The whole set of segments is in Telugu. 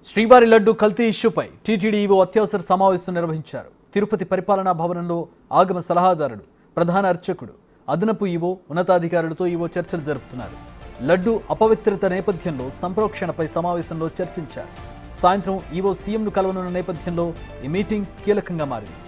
శ్రీవారి లడ్డు కల్తీ ఇష్యూపై టీటీడీ ఈవో అత్యవసర సమావేశం నిర్వహించారు. తిరుపతి పరిపాలనా భవనంలో ఆగమ సలహాదారుడు, ప్రధాన అర్చకుడు, అదనపు ఈవో, ఉన్నతాధికారులతో ఈవో చర్చలు జరుపుతున్నారు. లడ్డు అపవిత్రత నేపథ్యంలో సంప్రోక్షణపై సమావేశంలో చర్చించారు. సాయంత్రం ఈవో సీఎంను కలవనున్న నేపథ్యంలో ఈ మీటింగ్ కీలకంగా మారింది.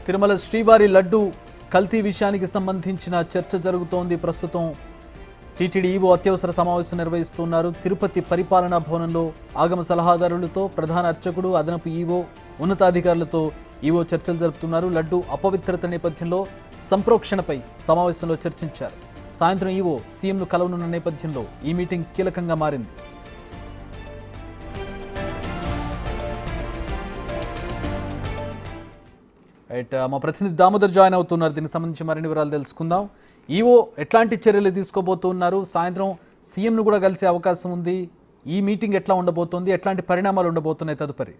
తిరుమల శ్రీవారి లడ్డు కల్తీ విషయానికి సంబంధించిన చర్చ జరుగుతోంది. ప్రస్తుతం టీటీడీ ఈవో అత్యవసర సమావేశం నిర్వహిస్తున్నారు. తిరుపతి పరిపాలనా భవనంలో ఆగమ సలహాదారులతో, ప్రధాన అర్చకుడు, అదనపు ఈవో, ఉన్నతాధికారులతో ఈవో చర్చలు జరుపుతున్నారు. లడ్డు అపవిత్రత నేపథ్యంలో సంప్రోక్షణపై సమావేశంలో చర్చించారు. సాయంత్రం ఈవో సీఎంను కలవనున్న నేపథ్యంలో ఈ మీటింగ్ కీలకంగా మారింది. రైట్, మా ప్రతినిధి దామోదర్ జాయిన్ అవుతున్నారు. దీనికి సంబంధించి మరిన్ని వివరాలు తెలుసుకుందాం. ఈవో ఎట్లాంటి చర్యలు తీసుకోబోతున్నారు? సాయంత్రం సీఎంను కూడా కలిసే అవకాశం ఉంది. ఈ మీటింగ్ ఎట్లా ఉండబోతోంది? ఎట్లాంటి పరిణామాలు ఉండబోతున్నాయి తదుపరి?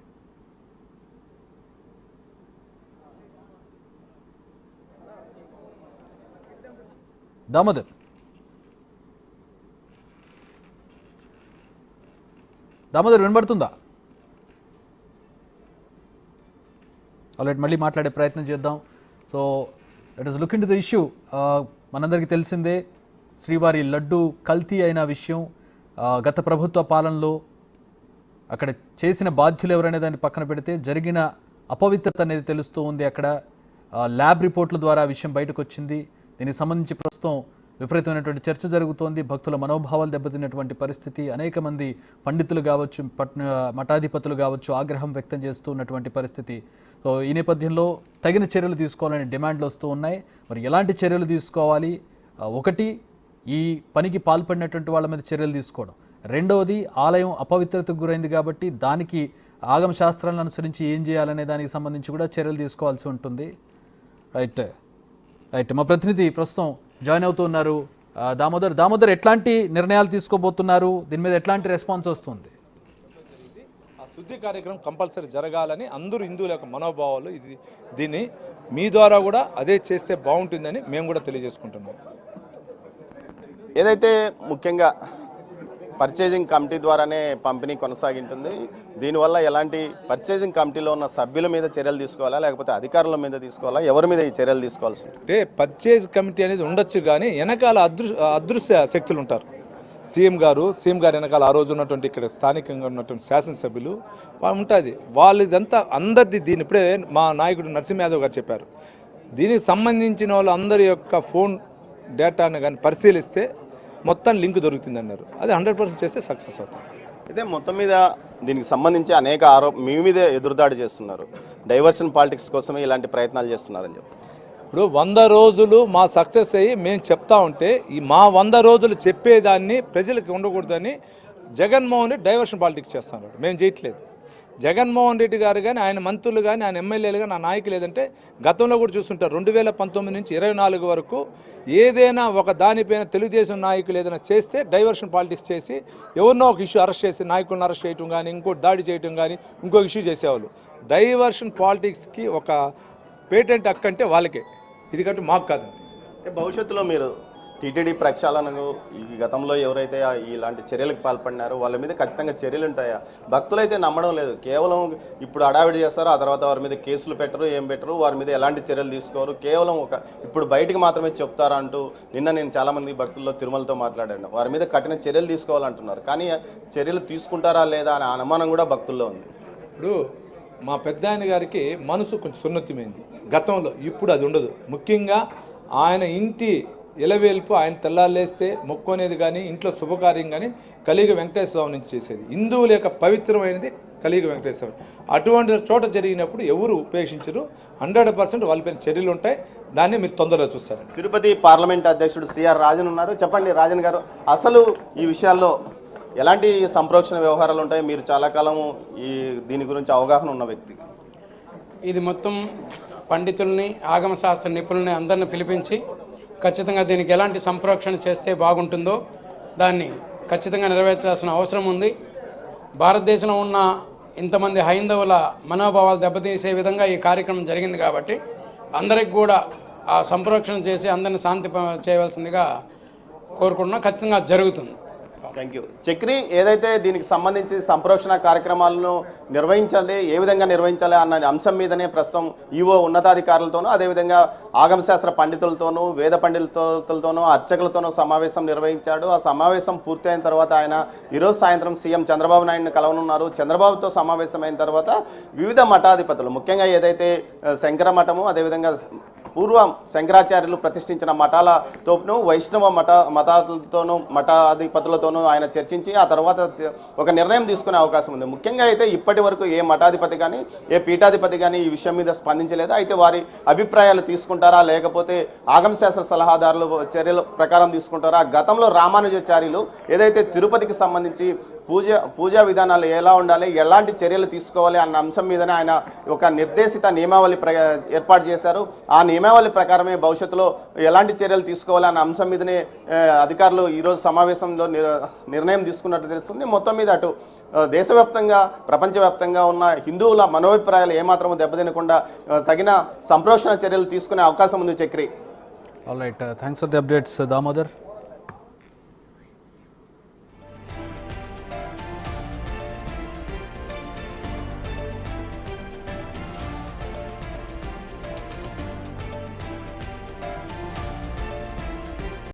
దామోదర్ వినబడుతుందా? ఆల్రెడీ మళ్ళీ మాట్లాడే ప్రయత్నం చేద్దాం. So let us look into the issue. మనందరికీ తెలిసిందే, శ్రీవారి లడ్డు కల్తీ అయిన విషయం. గత ప్రభుత్వ పాలనలో అక్కడ చేసిన బాధ్యులు ఎవరనే దాన్ని పక్కన పెడితే జరిగిన అపవిత్రత అనేది తెలుస్తూ ఉంది. అక్కడ ల్యాబ్ రిపోర్ట్ల ద్వారా ఆ విషయం బయటకు వచ్చింది. దీనికి సంబంధించి ప్రస్తుతం విపరీతమైనటువంటి చర్చ జరుగుతోంది. భక్తుల మనోభావాలు దెబ్బతిన్నటువంటి పరిస్థితి. అనేక మంది పండితులు కావచ్చు, మఠాధిపతులు కావచ్చు, ఆగ్రహం వ్యక్తం చేస్తూ ఉన్నటువంటి పరిస్థితి. సో ఈ నేపథ్యంలో తగిన చర్యలు తీసుకోవాలని డిమాండ్లు వస్తూ ఉన్నాయి. మరి ఎలాంటి చర్యలు తీసుకోవాలి? ఒకటి, ఈ పనికి పాల్పడినటువంటి వాళ్ళ మీద చర్యలు తీసుకోవడం. రెండవది, ఆలయం అపవిత్రతకు గురైంది కాబట్టి దానికి ఆగమ శాస్త్రాలను అనుసరించి ఏం చేయాలనే దానికి సంబంధించి కూడా చర్యలు తీసుకోవాల్సి ఉంటుంది. రైట్, మా ప్రతినిధి ప్రస్తుతం జాయిన్ అవుతూ ఉన్నారు. దామోదర్ ఎట్లాంటి నిర్ణయాలు తీసుకోబోతున్నారు? దీని మీద ఎట్లాంటి రెస్పాన్స్ వస్తుంది? ఆ శుద్ధి కార్యక్రమం కంపల్సరీ జరగాలని అందరూ హిందువుల యొక్క మనోభావాలు. దీన్ని మీ ద్వారా కూడా అదే చేస్తే బాగుంటుందని మేము కూడా తెలియజేసుకుంటున్నాం. ఏదైతే ముఖ్యంగా పర్చేజింగ్ కమిటీ ద్వారానే పంపిణీ కొనసాగింటుంది. దీనివల్ల ఎలాంటి పర్చేజింగ్ కమిటీలో ఉన్న సభ్యుల మీద చర్యలు తీసుకోవాలా, లేకపోతే అధికారుల మీద తీసుకోవాలా, ఎవరి మీద ఈ చర్యలు తీసుకోవాల్సి ఉంటుంది? అంటే పర్చేజ్ కమిటీ అనేది ఉండొచ్చు, కానీ వెనకాల అదృశ్య శక్తులు ఉంటారు. సీఎం గారు వెనకాల ఆ రోజు ఉన్నటువంటి ఇక్కడ స్థానికంగా ఉన్నటువంటి శాసనసభ్యులు ఉంటుంది. వాళ్ళు ఇదంతా అందరిది. దీని ఇప్పుడే మా నాయకుడు నరసింహ యాదవ్ గారు చెప్పారు. దీనికి సంబంధించిన వాళ్ళు అందరి యొక్క ఫోన్ డేటాను కానీ పరిశీలిస్తే మొత్తం లింక్ దొరుకుతుంది అన్నారు. అది 100% చేస్తే సక్సెస్ అవుతాం. అయితే మొత్తం మీద దీనికి సంబంధించి అనేక మీ మీదే ఎదురుదాడి చేస్తున్నారు. డైవర్షన్ పాలిటిక్స్ కోసమే ఇలాంటి ప్రయత్నాలు చేస్తున్నారని చెప్పి ఇప్పుడు 100 రోజులు మా సక్సెస్ అయ్యి మేము చెప్తా ఉంటే మా 100 రోజులు చెప్పేదాన్ని ప్రజలకు ఉండకూడదని జగన్మోహన్ రెడ్డి డైవర్షన్ పాలిటిక్స్ చేస్తున్నాడు. మేము చేయట్లేదు. జగన్మోహన్ రెడ్డి గారు కానీ, ఆయన మంత్రులు కానీ, ఆయన ఎమ్మెల్యేలు కానీ, నా నాయకులు ఏదంటే గతంలో కూడా చూస్తుంటారు. 2019 నుంచి 24 వరకు ఏదైనా ఒక దానిపైన తెలుగుదేశం నాయకులు ఏదైనా చేస్తే డైవర్షన్ పాలిటిక్స్ చేసి ఎవరినో ఒక ఇష్యూ అరెస్ట్ చేసి నాయకులను అరెస్ట్ చేయడం కానీ, ఇంకోటి దాడి చేయడం కానీ, ఇంకొక ఇష్యూ చేసేవాళ్ళు. డైవర్షన్ పాలిటిక్స్కి ఒక పేటెంట్ హక్కు అంటే వాళ్ళకే, ఇది కంటే మాకు కాదు. భవిష్యత్తులో మీరు టీటీడీ ప్రక్షాళనకు ఈ గతంలో ఎవరైతే ఇలాంటి చర్యలకు పాల్పడినారో వాళ్ళ మీద ఖచ్చితంగా చర్యలు ఉంటాయా? భక్తులైతే నమ్మడం లేదు. కేవలం ఇప్పుడు అడావిడి చేస్తారు, ఆ తర్వాత వారి మీద కేసులు పెట్టరు, ఏం పెట్టరు, వారి మీద ఎలాంటి చర్యలు తీసుకోరు. కేవలం ఇప్పుడు బయటికి మాత్రమే చెప్తారా అంటూ నిన్న నేను చాలామంది భక్తుల్లో తిరుమలతో మాట్లాడాను. వారి మీద కఠిన చర్యలు తీసుకోవాలంటున్నారు. కానీ చర్యలు తీసుకుంటారా లేదా అనే అనుమానం కూడా భక్తుల్లో ఉంది. ఇప్పుడు మా పెద్ద ఆయన గారికి మనసు కొంచెం సున్నతిమైంది గతంలో. ఇప్పుడు అది ఉండదు. ముఖ్యంగా ఆయన ఇంటి ఎలవేల్పు ఆయన తెల్లాలేస్తే మొక్కునేది కానీ, ఇంట్లో శుభకార్యం కానీ కలియుగ వెంకటేశ్వర స్వామి నుంచి చేసేది. హిందువుల యొక్క పవిత్రమైనది కలియుగ వెంకటేశ్వర స్వామి. అటువంటి చోట జరిగినప్పుడు ఎవరు ఉపేక్షించరు. 100% వాళ్ళపైన చర్యలు ఉంటాయి. దాన్ని మీరు తొందరగా చూస్తారు. తిరుపతి పార్లమెంట్ అధ్యక్షుడు సిఆర్ రాజన్ ఉన్నారు. చెప్పండి రాజన్ గారు, అసలు ఈ విషయాల్లో ఎలాంటి సంప్రోక్షణ వ్యవహారాలు ఉంటాయి? మీరు చాలా కాలం దీని గురించి అవగాహన ఉన్న వ్యక్తి. ఇది మొత్తం పండితుల్ని, ఆగమ శాస్త్ర నిపుణుల్ని అందరిని పిలిపించి ఖచ్చితంగా దీనికి ఎలాంటి సంప్రోక్షణ చేస్తే బాగుంటుందో దాన్ని ఖచ్చితంగా నెరవేర్చాల్సిన అవసరం ఉంది. భారతదేశంలో ఉన్న ఇంతమంది హైందవుల మనోభావాలు దెబ్బతీసే విధంగా ఈ కార్యక్రమం జరిగింది కాబట్టి అందరికి కూడా ఆ సంప్రోక్షణ చేసి అందరిని శాంతి చేయవలసిందిగా కోరుకుంటున్నాం. ఖచ్చితంగా జరుగుతుంది. Thank you. చక్రి, ఏదైతే దీనికి సంబంధించి సంప్రోక్షణ కార్యక్రమాలను నిర్వహించాలి, ఏ విధంగా నిర్వహించాలి అన్న అంశం మీదనే ప్రస్తుతం ఈవో ఉన్నతాధికారులతోనూ అదేవిధంగా ఆగమశాస్త్ర పండితులతోనూ వేద పండితులతోనూ అర్చకులతోనూ సమావేశం నిర్వహించాడు. ఆ సమావేశం పూర్తయిన తర్వాత ఆయన ఈరోజు సాయంత్రం సీఎం చంద్రబాబు నాయుడుని కలవనున్నారు. చంద్రబాబుతో సమావేశమైన తర్వాత వివిధ మఠాధిపతులు, ముఖ్యంగా ఏదైతే శంకర మఠము అదేవిధంగా పూర్వం శంకరాచార్యులు ప్రతిష్ఠించిన మఠాలతోనూ వైష్ణవ మతాలతోనూ మఠాధిపతులతోనూ ఆయన చర్చించి ఆ తర్వాత ఒక నిర్ణయం తీసుకునే అవకాశం ఉంది. ముఖ్యంగా అయితే ఇప్పటి వరకు ఏ మఠాధిపతి కానీ ఏ పీఠాధిపతి కానీ ఈ విషయం మీద స్పందించలేదు. అయితే వారి అభిప్రాయాలు తీసుకుంటారా లేకపోతే ఆగమశాస్త్ర సలహాదారులు చర్యల ప్రకారం తీసుకుంటారా? గతంలో రామానుజాచార్యులు ఏదైతే తిరుపతికి సంబంధించి పూజా విధానాలు ఎలా ఉండాలి, ఎలాంటి చర్యలు తీసుకోవాలి అన్న అంశం మీదనే ఆయన ఒక నిర్దేశిత నియమావళి ఏర్పాటు చేశారు. ఆ నియమావళి ప్రకారమే భవిష్యత్తులో ఎలాంటి చర్యలు తీసుకోవాలి అన్న అంశం మీదనే అధికారులు ఈరోజు సమావేశంలో నిర్ణయం తీసుకున్నట్టు తెలుస్తుంది. మొత్తం మీద అటు దేశవ్యాప్తంగా ప్రపంచవ్యాప్తంగా ఉన్న హిందువుల మనోభిప్రాయాలు ఏమాత్రము దెబ్బతినకుండా తగిన సంప్రోక్షణ చర్యలు తీసుకునే అవకాశం ఉంది. Chakri. All right, thanks for the updates Damodar.